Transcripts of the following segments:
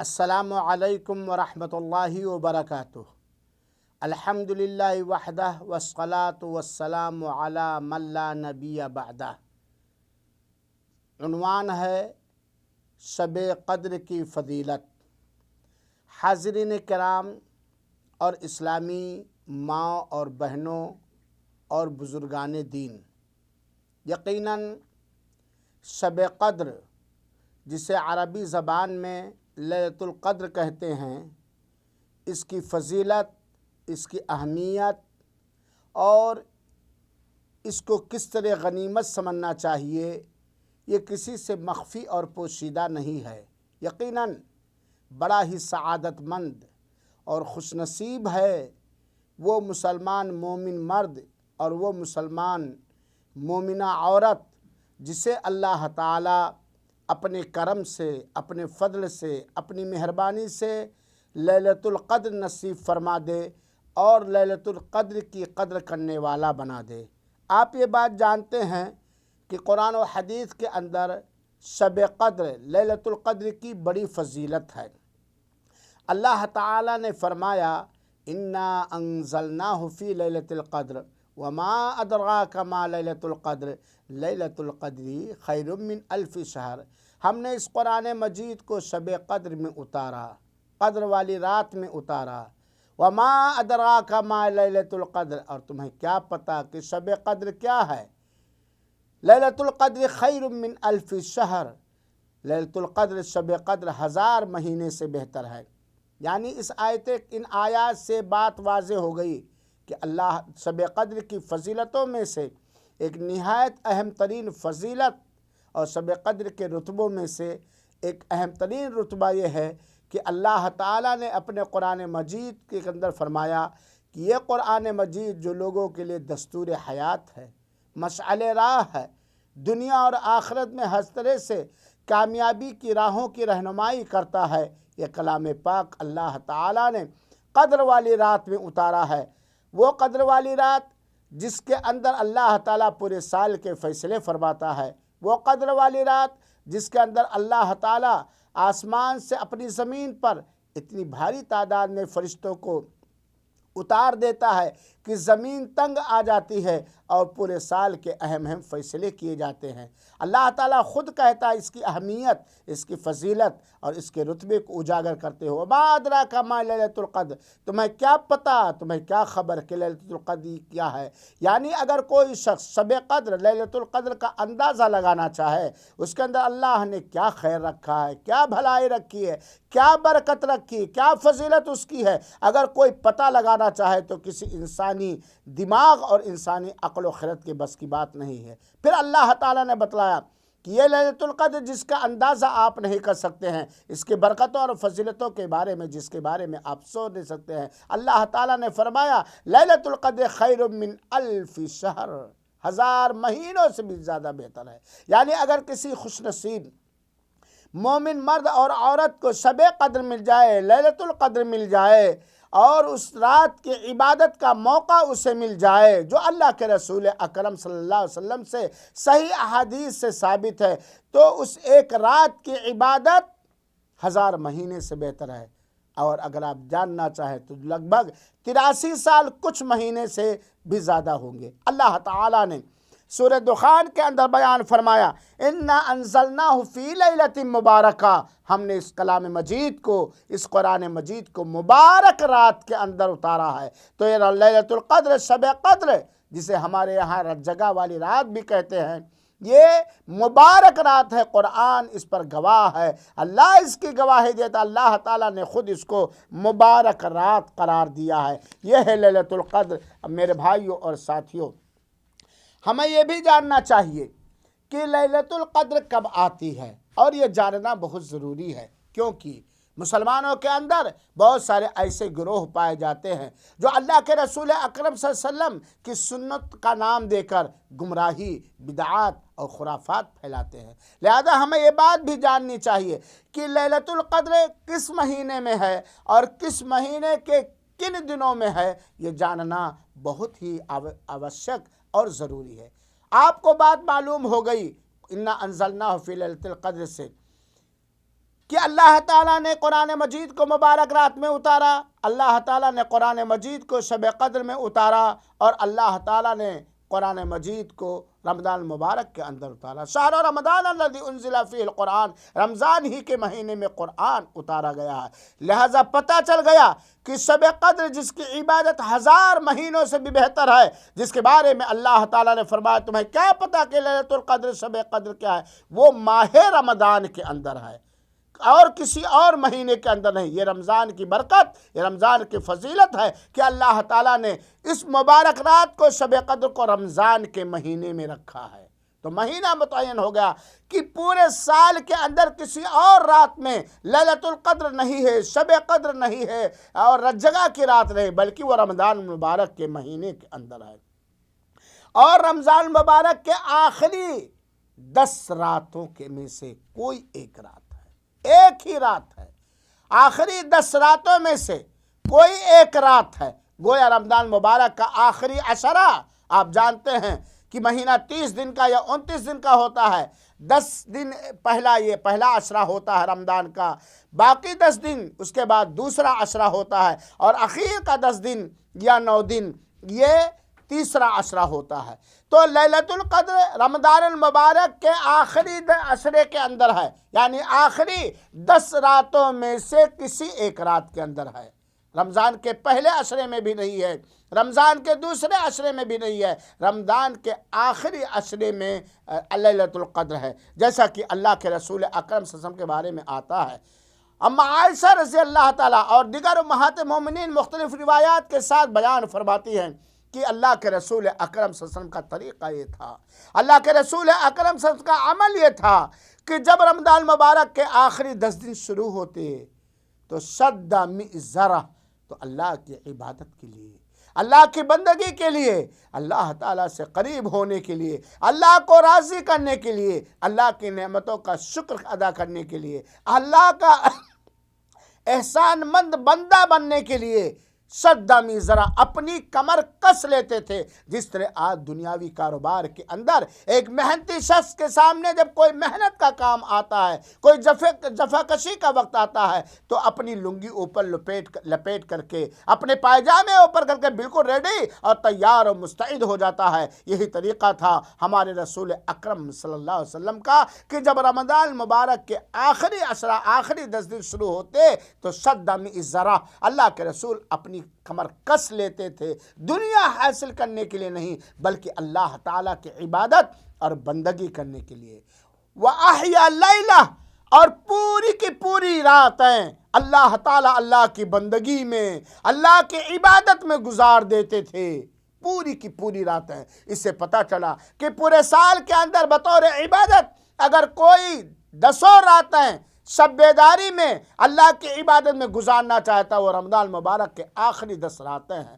السلام علیکم ورحمۃ اللہ وبرکاتہ۔ الحمدللہ وحدہ والصلاة والسلام علی من لا نبی بعدہ۔ عنوان ہے شب قدر کی فضیلت۔ حاضرین کرام اور اسلامی ماں اور بہنوں اور بزرگان دین، یقیناً شب قدر جسے عربی زبان میں لیلۃ القدر کہتے ہیں، اس کی فضیلت، اس کی اہمیت اور اس کو کس طرح غنیمت سمجھنا چاہیے، یہ کسی سے مخفی اور پوشیدہ نہیں ہے۔ یقیناً بڑا ہی سعادت مند اور خوش نصیب ہے وہ مسلمان مومن مرد اور وہ مسلمان مومنہ عورت جسے اللہ تعالیٰ اپنے کرم سے، اپنے فضل سے، اپنی مہربانی سے لیلۃ القدر نصیب فرما دے اور لیلۃ القدر کی قدر کرنے والا بنا دے۔ آپ یہ بات جانتے ہیں کہ قرآن و حدیث کے اندر شب قدر، لیلۃ القدر کی بڑی فضیلت ہے۔ اللہ تعالیٰ نے فرمایا انا انزلناہ فی لیلۃ القدر وما ادراک ما لیلۃ القدر لیلۃ القدر خیر من الف شہر۔ ہم نے اس قرآن مجید کو شب قدر میں اتارا، قدر والی رات میں اتارا۔ وما ادراک ما لیلۃ القدر، اور تمہیں کیا پتہ کہ شب قدر کیا ہے؟ لیلۃ القدر خیر من الف شہر، لیلۃ القدر شب قدر 1000 مہینے سے بہتر ہے۔ یعنی اس ان آیات سے بات واضح ہو گئی کہ اللہ شب قدر کی فضیلتوں میں سے ایک نہایت اہم ترین فضیلت اور شب قدر کے رتبوں میں سے ایک اہم ترین رتبہ یہ ہے کہ اللہ تعالیٰ نے اپنے قرآن مجید کے اندر فرمایا کہ یہ قرآن مجید جو لوگوں کے لیے دستور حیات ہے، مشعل راہ ہے، دنیا اور آخرت میں ہر طرح سے کامیابی کی راہوں کی رہنمائی کرتا ہے، یہ کلام پاک اللہ تعالیٰ نے قدر والی رات میں اتارا ہے۔ وہ قدر والی رات جس کے اندر اللہ تعالیٰ پورے سال کے فیصلے فرماتا ہے، وہ قدر والی رات جس کے اندر اللہ تعالیٰ آسمان سے اپنی زمین پر اتنی بھاری تعداد میں فرشتوں کو اتار دیتا ہے کہ زمین تنگ آ جاتی ہے اور پورے سال کے اہم فیصلے کیے جاتے ہیں۔ اللہ تعالیٰ خود کہتا ہے اس کی اہمیت، اس کی فضیلت اور اس کے رتبے کو اجاگر کرتے ہو۔ وما ادراک ما لیلۃ القدر، تمہیں کیا پتہ، تمہیں کیا خبر کہ لیلۃ القدر کیا ہے؟ یعنی اگر کوئی شخص شب قدر، لیلۃ القدر کا اندازہ لگانا چاہے، اس کے اندر اللہ نے کیا خیر رکھا ہے، کیا بھلائی رکھی ہے، کیا برکت رکھی، کیا فضیلت اس کی ہے، اگر کوئی پتہ لگانا چاہے تو کسی انسانی دماغ اور انسانی عقل و خرد کے بس کی بات نہیں ہے۔ پھر اللہ تعالیٰ نے بتلایا کہ یہ لیلۃ القدر جس کا اندازہ آپ نہیں کر سکتے ہیں، اس کے برکتوں اور فضیلتوں کے بارے میں جس کے بارے میں آپ سوچ نہیں سکتے ہیں، اللہ تعالیٰ نے فرمایا لیلۃ القدر خیر من الف شہر، 1000 مہینوں سے بھی زیادہ بہتر ہے۔ یعنی اگر کسی خوش نصیب مومن مرد اور عورت کو شب قدر مل جائے، لیلۃ القدر مل جائے اور اس رات کی عبادت کا موقع اسے مل جائے جو اللہ کے رسول اکرم صلی اللہ علیہ وسلم سے صحیح احادیث سے ثابت ہے، تو اس ایک رات کی عبادت 1000 مہینے سے بہتر ہے۔ اور اگر آپ جاننا چاہیں تو لگ بھگ 83 سال کچھ مہینے سے بھی زیادہ ہوں گے۔ اللہ تعالیٰ نے سورہ دخان کے اندر بیان فرمایا انا انزلناہ فی لیلۃ مبارکہ، ہم نے اس کلام مجید کو، اس قرآن مجید کو مبارک رات کے اندر اتارا ہے۔ تو یہ لیلۃ القدر، شب قدر جسے ہمارے یہاں جگہ والی رات بھی کہتے ہیں، یہ مبارک رات ہے۔ قرآن اس پر گواہ ہے، اللہ اس کی گواہی دیتا، اللہ تعالیٰ نے خود اس کو مبارک رات قرار دیا ہے۔ یہ ہے لیلۃ القدر۔ میرے بھائیوں اور ساتھیوں، ہمیں یہ بھی جاننا چاہیے کہ لیلۃ القدر کب آتی ہے، اور یہ جاننا بہت ضروری ہے، کیونکہ مسلمانوں کے اندر بہت سارے ایسے گروہ پائے جاتے ہیں جو اللہ کے رسول اکرم صلی اللہ علیہ وسلم کی سنت کا نام دے کر گمراہی، بدعات اور خرافات پھیلاتے ہیں۔ لہذا ہمیں یہ بات بھی جاننی چاہیے کہ لیلۃ القدر کس مہینے میں ہے اور کس مہینے کے کن دنوں میں ہے، یہ جاننا بہت ہی آوشک اور ضروری ہے۔ آپ کو بات معلوم ہو گئی انا انزلناہ فی لیلۃ القدر سے کہ اللہ تعالیٰ نے قرآن مجید کو مبارک رات میں اتارا، اللہ تعالیٰ نے قرآن مجید کو شب قدر میں اتارا، اور اللہ تعالیٰ نے قرآن مجید کو رمضان المبارک کے اندر اتارا۔ شہر رمضان الذی انزل فیہ القرآن، رمضان ہی کے مہینے میں قرآن اتارا گیا ہے۔ لہٰذا پتہ چل گیا کہ شب قدر جس کی عبادت 1000 مہینوں سے بھی بہتر ہے، جس کے بارے میں اللہ تعالیٰ نے فرمایا تمہیں کیا پتہ کہ لیلۃ القدر شب قدر کیا ہے، وہ ماہ رمضان کے اندر ہے اور کسی اور مہینے کے اندر نہیں۔ یہ رمضان کی برکت، یہ رمضان کی فضیلت ہے کہ اللہ تعالیٰ نے اس مبارک رات کو شب قدر کو رمضان کے مہینے میں رکھا ہے۔ تو مہینہ متعین ہو گیا کہ پورے سال کے اندر کسی اور رات میں لیلۃ القدر نہیں ہے، شب قدر نہیں ہے اور جگہ کی رات نہیں، بلکہ وہ رمضان مبارک کے مہینے کے اندر ہے۔ اور رمضان مبارک کے آخری 10 راتوں کے میں سے کوئی ایک رات ہے، ایک ہی رات ہے، آخری 10 راتوں میں سے کوئی ایک رات ہے۔ گویا رمضان مبارک کا آخری عشرہ آپ جانتے ہیں کہ مہینہ 30 دن کا یا 29 دن کا ہوتا ہے، 10 دن پہلا عشرہ ہوتا ہے رمضان کا، باقی 10 دن اس کے بعد دوسرا عشرہ ہوتا ہے، اور اخیر کا 10 دن یا 9 دن یہ تیسرا عشرہ ہوتا ہے۔ تو لیلۃ القدر رمضان المبارک کے آخری عشرے کے اندر ہے، یعنی آخری 10 راتوں میں سے کسی ایک رات کے اندر ہے۔ رمضان کے پہلے عشرے میں بھی نہیں ہے، رمضان کے دوسرے عشرے میں بھی نہیں ہے، رمضان کے آخری عشرے میں لیلۃ القدر ہے، جیسا کہ اللہ کے رسول اکرم صلی اللہ علیہ وسلم کے بارے میں آتا ہے۔ اما عائشہ رضی اللہ تعالیٰ اور دیگر امہات مومنین مختلف روایات کے ساتھ بیان فرماتی ہیں کہ اللہ کے رسول اکرم صلی اللہ علیہ وسلم کا طریقہ یہ تھا، اللہ کے رسول اکرم صلی اللہ علیہ وسلم کا عمل یہ تھا کہ جب رمضان مبارک کے آخری 10 دن شروع ہوتے تو شد مئزرہ، تو اللہ کی عبادت کے لیے، اللہ کی بندگی کے لیے، اللہ تعالیٰ سے قریب ہونے کے لیے، اللہ کو راضی کرنے کے لیے، اللہ کی نعمتوں کا شکر ادا کرنے کے لیے، اللہ کا احسان مند بندہ بننے کے لیے صدمی ذرا اپنی کمر کس لیتے تھے۔ جس طرح آج دنیاوی کاروبار کے اندر ایک محنتی شخص کے سامنے جب کوئی محنت کا کام آتا ہے، کوئی جفا کشی کا وقت آتا ہے، تو اپنی لنگی اوپر لپیٹ کر کے، اپنے پائجامے اوپر کر کے بالکل ریڈی اور تیار و مستعد ہو جاتا ہے۔ یہی طریقہ تھا ہمارے رسول اکرم صلی اللہ علیہ وسلم کا کہ جب رمضان مبارک کے آخری عشرہ، آخری 10 دن شروع ہوتے تو صدمی ذرا، اللہ کے رسول اپنی کمر کس لیتے تھے، دنیا حاصل کرنے کے لیے نہیں بلکہ اللہ تعالیٰ کی عبادت اور بندگی کرنے کے لیے۔ وَأَحْيَا اللَّيْلَ، اور پوری کی پوری راتیں اللہ تعالیٰ اللہ کی بندگی میں، اللہ کی عبادت میں گزار دیتے تھے، پوری کی پوری راتیں۔ اس سے پتہ چلا کہ پورے سال کے اندر بطور عبادت اگر کوئی 10 راتیں شب بیداری میں اللہ کی عبادت میں گزارنا چاہتا وہ رمضان مبارک کے آخری 10 راتیں ہیں۔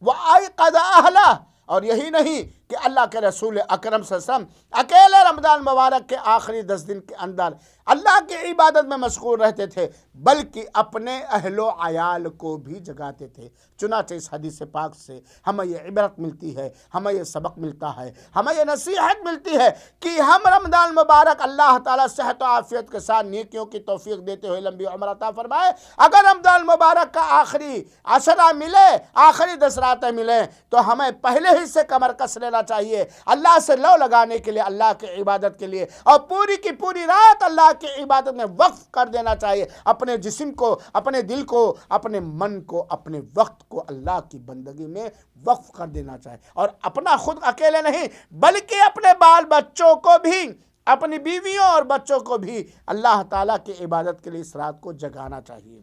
وَأَيْقَظَ أَهْلَهُ، اور یہی نہیں کہ اللہ کے رسول اکرم صلی اللہ علیہ وسلم اکیلے رمضان مبارک کے آخری 10 دن کے اندر اللہ کی عبادت میں مشغول رہتے تھے بلکہ اپنے اہل و عیال کو بھی جگاتے تھے۔ چنانچہ اس حدیث پاک سے ہمیں یہ عبرت ملتی ہے، ہمیں یہ سبق ملتا ہے، ہمیں یہ نصیحت ملتی ہے کہ ہم رمضان مبارک اللہ تعالیٰ صحت و عافیت کے ساتھ نیکیوں کی توفیق دیتے ہوئے لمبی عمر عطا فرمائے، اگر رمضان مبارک کا آخری عشرہ ملے، آخری 10 راتیں ملیں تو ہمیں پہلے ہی سے کمر کس لینا چاہیے، اللہ سے لو لگانے کے لیے، اللہ کی عبادت کے لیے، اور پوری کی پوری رات اللہ کی عبادت میں وقف کر دینا چاہیے، اپنے جسم کو، اپنے دل کو، اپنے من کو، اپنے وقت کو اللہ کی بندگی میں وقف کر دینا چاہیے، اور اپنا خود اکیلے نہیں بلکہ اپنے بال بچوں کو بھی، اپنی بیویوں اور بچوں کو بھی اللہ تعالیٰ کی عبادت کے لیے اس رات کو جگانا چاہیے۔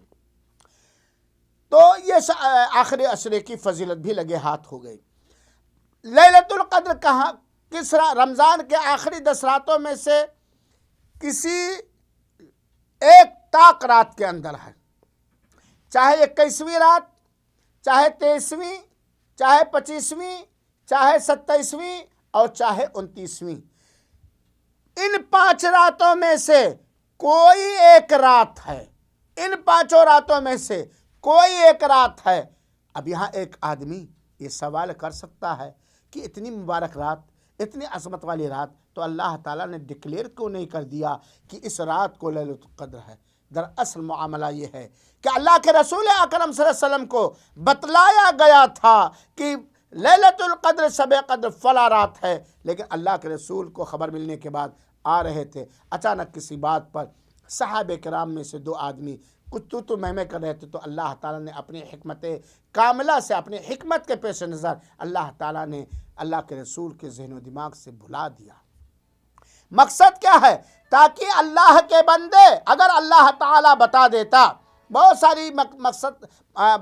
تو یہ آخری عشرے کی فضیلت بھی لگے ہاتھ ہو گئی۔ لیلۃ القدر کہاں کس رمضان کے آخری 10 راتوں میں سے کسی ایک طاق رات کے اندر ہے، چاہے 21ویں رات، چاہے 23ویں، چاہے 25ویں، چاہے 27ویں اور چاہے 29ویں، ان 5 راتوں میں سے کوئی ایک رات ہے، ان 5 راتوں میں سے کوئی ایک رات ہے۔ اب یہاں ایک آدمی یہ سوال کر سکتا ہے کہ اتنی مبارک رات، اتنی عظمت والی رات تو اللہ تعالیٰ نے ڈکلیئر کیوں نہیں کر دیا کہ اس رات کو لیلۃ القدر ہے؟ دراصل معاملہ یہ ہے کہ اللہ کے رسول اکرم صلی اللہ علیہ وسلم کو بتلایا گیا تھا کہ لیلۃ القدر شب قدر فلاں رات ہے، لیکن اللہ کے رسول کو خبر ملنے کے بعد آ رہے تھے، اچانک کسی بات پر صحابہ کرام میں سے 2 آدمی کچھ تو میں کر رہے تھے، تو اللہ تعالیٰ نے اپنی حکمت کاملہ سے، اپنی حکمت کے پیش نظر اللہ تعالیٰ نے اللہ کے رسول کے ذہن و دماغ سے بھلا دیا۔ مقصد کیا ہے؟ تاکہ اللہ کے بندے، اگر اللہ تعالیٰ بتا دیتا، بہت ساری مقصد،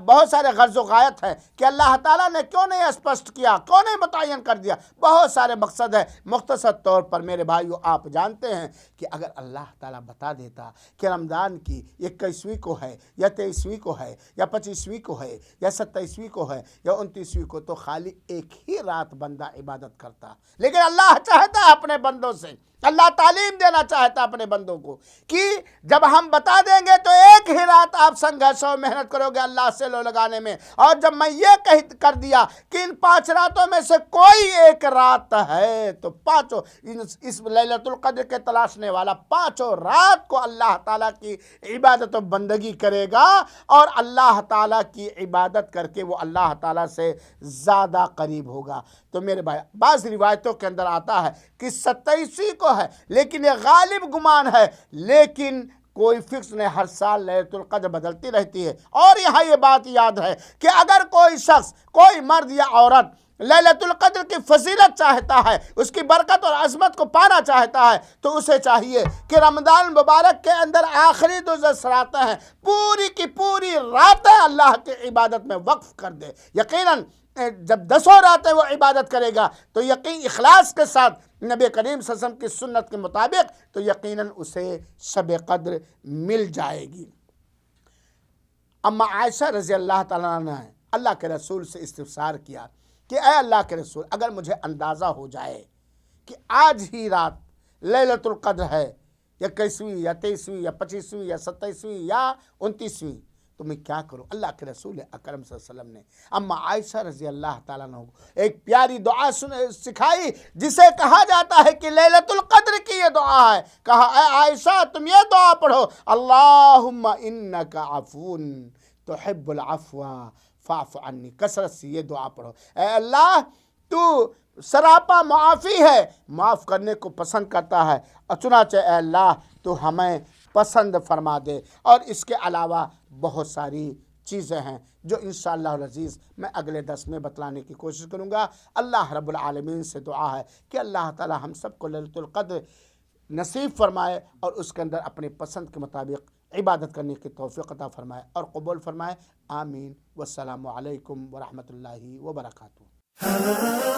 بہت سارے غرض و غایت ہے کہ اللہ تعالیٰ نے کیوں نہیں اسپشٹ کیا، کیوں نہیں متعین کر دیا، بہت سارے مقصد ہے۔ مختصر طور پر میرے بھائیو، آپ جانتے ہیں کہ اگر اللہ تعالیٰ بتا دیتا کہ رمضان کی 21ویں کو ہے یا 23ویں کو ہے یا 25ویں کو ہے یا 27ویں کو ہے یا 29ویں کو، تو خالی ایک ہی رات بندہ عبادت کرتا، لیکن اللہ چاہتا ہے اپنے بندوں سے، اللہ تعلیم دینا چاہتا ہے اپنے بندوں کو کہ جب ہم بتا دیں گے تو ایک ہی رات آپ سنگھرش اور محنت کرو گے اللہ سے لو لگانے میں، اور جب میں یہ کر دیا کہ ان 5 راتوں میں سے کوئی ایک رات ہے تو 5 اس لیلۃ القدر کے تلاشنے والا 5 رات کو اللہ تعالیٰ کی عبادت و بندگی کرے گا، اور اللہ تعالیٰ کی عبادت کر کے وہ اللہ تعالیٰ سے زیادہ قریب ہوگا۔ تو میرے بھائی، بعض روایتوں کے اندر آتا ہے کہ 27ویں کو ہے، لیکن یہ غالب گمان ہے، لیکن کوئی فکس نہیں، ہر سال لیلۃ القدر بدلتی رہتی ہے۔ اور یہاں یہ بات یاد ہے کہ اگر کوئی شخص، کوئی مرد یا عورت لیلۃ القدر کی فضیلت چاہتا ہے، اس کی برکت اور عظمت کو پانا چاہتا ہے، تو اسے چاہیے کہ رمضان مبارک کے اندر آخری 10 راتیں ہیں، پوری کی پوری راتیں اللہ کی عبادت میں وقف کر دے۔ یقیناً جب 10 راتیں وہ عبادت کرے گا تو یقین اخلاص کے ساتھ نبی کریم صلی اللہ علیہ وسلم کی سنت کے مطابق، تو یقیناً اسے شب قدر مل جائے گی۔ اما عائشہ رضی اللہ تعالیٰ عنہ نے اللہ کے رسول سے استفسار کیا کہ اے اللہ کے رسول، اگر مجھے اندازہ ہو جائے کہ آج ہی رات لیلۃ القدر ہے، یا 21ویں یا 23ویں یا 25ویں یا 27ویں یا 29ویں، تو میں کیا کروں؟ اللہ کے رسول اکرم صلی اللہ علیہ وسلم نے اما عائشہ رضی اللہ تعالیٰ عنہ کو ایک پیاری دعا سکھائی، جسے کہا جاتا ہے کہ لیلۃ القدر کی یہ دعا ہے۔ کہا اے عائشہ، تم یہ دعا پڑھو، اللہم انک عفو تحب العفو فاعف عنی، کثرت سے یہ دعا پڑھو، اے اللہ تو سراپا معافی ہے، معاف کرنے کو پسند کرتا ہے، اور چنانچہ اے اللہ تو ہمیں پسند فرما دے۔ اور اس کے علاوہ بہت ساری چیزیں ہیں جو انشاءاللہ العزیز میں اگلے 10 میں بتلانے کی کوشش کروں گا۔ اللہ رب العالمین سے دعا ہے کہ اللہ تعالی ہم سب کو لیلۃ القدر نصیب فرمائے، اور اس کے اندر اپنے پسند کے مطابق عبادت کرنے کی توفیق عطا فرمائے اور قبول فرمائے۔ آمین۔ والسلام علیکم ورحمۃ اللہ وبرکاتہ۔